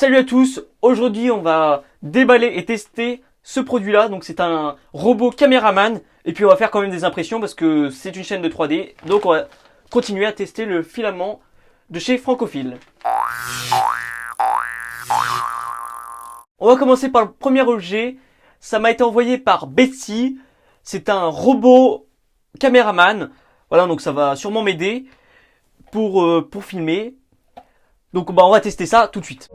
Salut à tous, aujourd'hui on va déballer et tester ce produit là, donc c'est un robot caméraman et puis on va faire quand même des impressions parce que c'est une chaîne de 3D, donc on va continuer à tester le filament de chez Francophile. On va commencer par le premier objet, ça m'a été envoyé par Betsy, c'est un robot caméraman, voilà donc ça va sûrement m'aider pour filmer, donc on va tester ça tout de suite.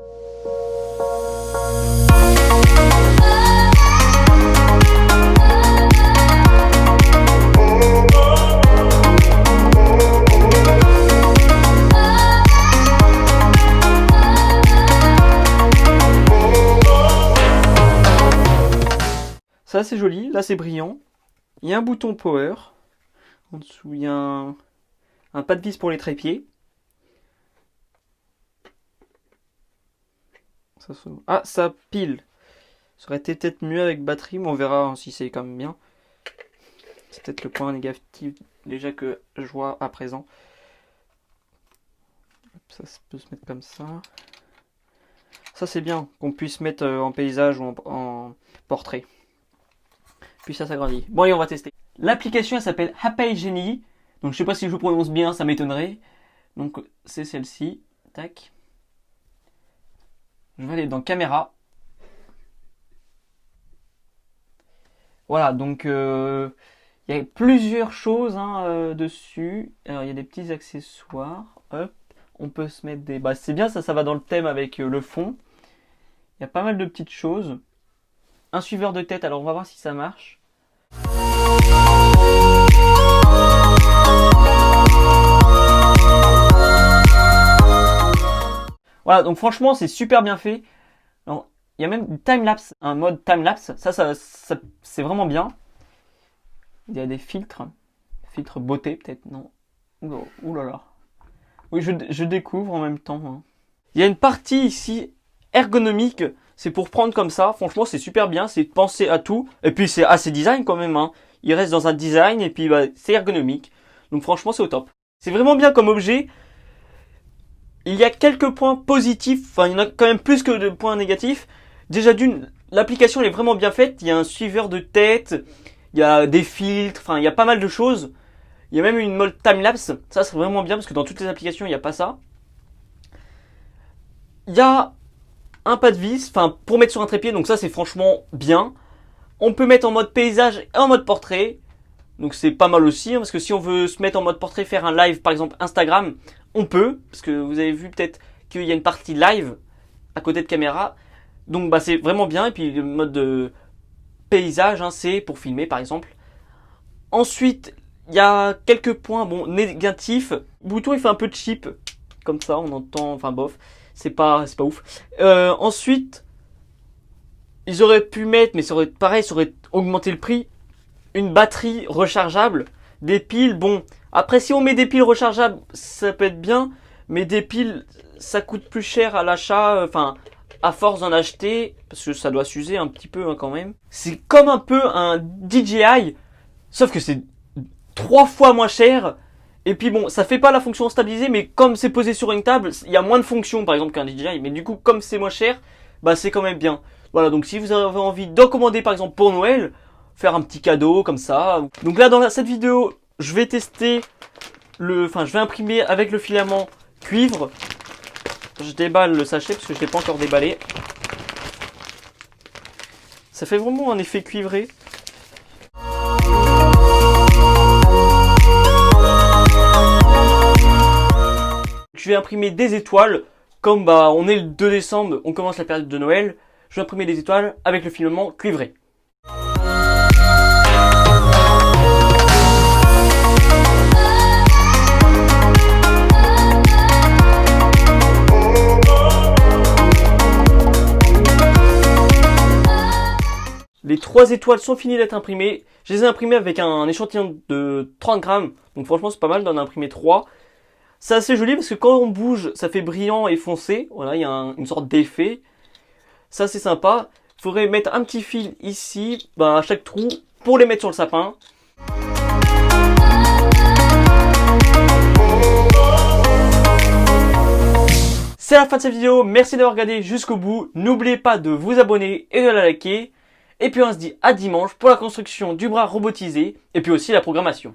Ça c'est joli, là c'est brillant. Il y a un bouton power. En dessous il y a un pas de vis pour les trépieds. Ah, ça pile. Ça aurait été peut-être mieux avec batterie, mais on verra si c'est quand même bien. C'est peut-être le point négatif déjà que je vois à présent. Ça peut se mettre comme ça. Ça c'est bien qu'on puisse mettre en paysage ou en portrait. Puis ça s'agrandit. Bon allez, on va tester. L'application elle s'appelle Happy Genie. Donc je sais pas si je le prononce bien, ça m'étonnerait. Donc c'est celle-ci. Tac. Je vais aller dans caméra. Voilà, donc il y a plusieurs choses dessus. Alors il y a des petits accessoires. Hop, on peut se mettre des... c'est bien, ça va dans le thème avec le fond. Il y a pas mal de petites choses. Un suiveur de tête, alors on va voir si ça marche. Voilà, donc franchement c'est super bien fait. Alors, il y a même time-lapse, un mode time-lapse, ça c'est vraiment bien. Il y a des filtres beauté peut-être, non. Ouh là là. Oui, je découvre en même temps. Il y a une partie ici ergonomique, c'est pour prendre comme ça. Franchement, c'est super bien, c'est penser à tout. Et puis c'est assez design quand même. Il reste dans un design et puis c'est ergonomique. Donc franchement, c'est au top. C'est vraiment bien comme objet. Il y a quelques points positifs, enfin il y en a quand même plus que de points négatifs. Déjà d'une, l'application elle est vraiment bien faite. Il y a un suiveur de tête, il y a des filtres, enfin il y a pas mal de choses. Il y a même une mode time-lapse, ça c'est vraiment bien parce que dans toutes les applications il n'y a pas ça. Il y a un pas de vis, enfin pour mettre sur un trépied, donc ça c'est franchement bien. On peut mettre en mode paysage et en mode portrait, donc c'est pas mal aussi, parce que si on veut se mettre en mode portrait, faire un live par exemple Instagram, on peut, parce que vous avez vu peut-être qu'il y a une partie live à côté de caméra, donc c'est vraiment bien. Et puis le mode de paysage, c'est pour filmer par exemple. Ensuite, il y a quelques points négatifs. Le bouton il fait un peu cheap, comme ça on entend, enfin bof. C'est pas ouf. Ensuite, ils auraient pu mettre, mais ça aurait augmenté le prix, une batterie rechargeable, des piles. Bon, après si on met des piles rechargeables, ça peut être bien, mais des piles, ça coûte plus cher à l'achat, à force d'en acheter, parce que ça doit s'user un petit peu quand même. C'est comme un peu un DJI, sauf que c'est 3 fois moins cher. Et puis ça fait pas la fonction stabilisée, mais comme c'est posé sur une table, il y a moins de fonctions par exemple qu'un DJI. Mais du coup, comme c'est moins cher, c'est quand même bien. Voilà, donc si vous avez envie d'en commander par exemple pour Noël, faire un petit cadeau comme ça. Donc là, dans cette vidéo, je vais tester je vais imprimer avec le filament cuivre. Je déballe le sachet parce que je l'ai pas encore déballé. Ça fait vraiment un effet cuivré. Je vais imprimer des étoiles, comme on est le 2 décembre, on commence la période de Noël, je vais imprimer des étoiles avec le filament cuivré. Les 3 étoiles sont finies d'être imprimées, je les ai imprimées avec un échantillon de 30 grammes, donc franchement c'est pas mal d'en imprimer 3. C'est assez joli parce que quand on bouge, ça fait brillant et foncé. Voilà, il y a une sorte d'effet. Ça, c'est sympa. Il faudrait mettre un petit fil ici, à chaque trou, pour les mettre sur le sapin. C'est la fin de cette vidéo, merci d'avoir regardé jusqu'au bout. N'oubliez pas de vous abonner et de la liker. Et puis on se dit à dimanche pour la construction du bras robotisé et puis aussi la programmation.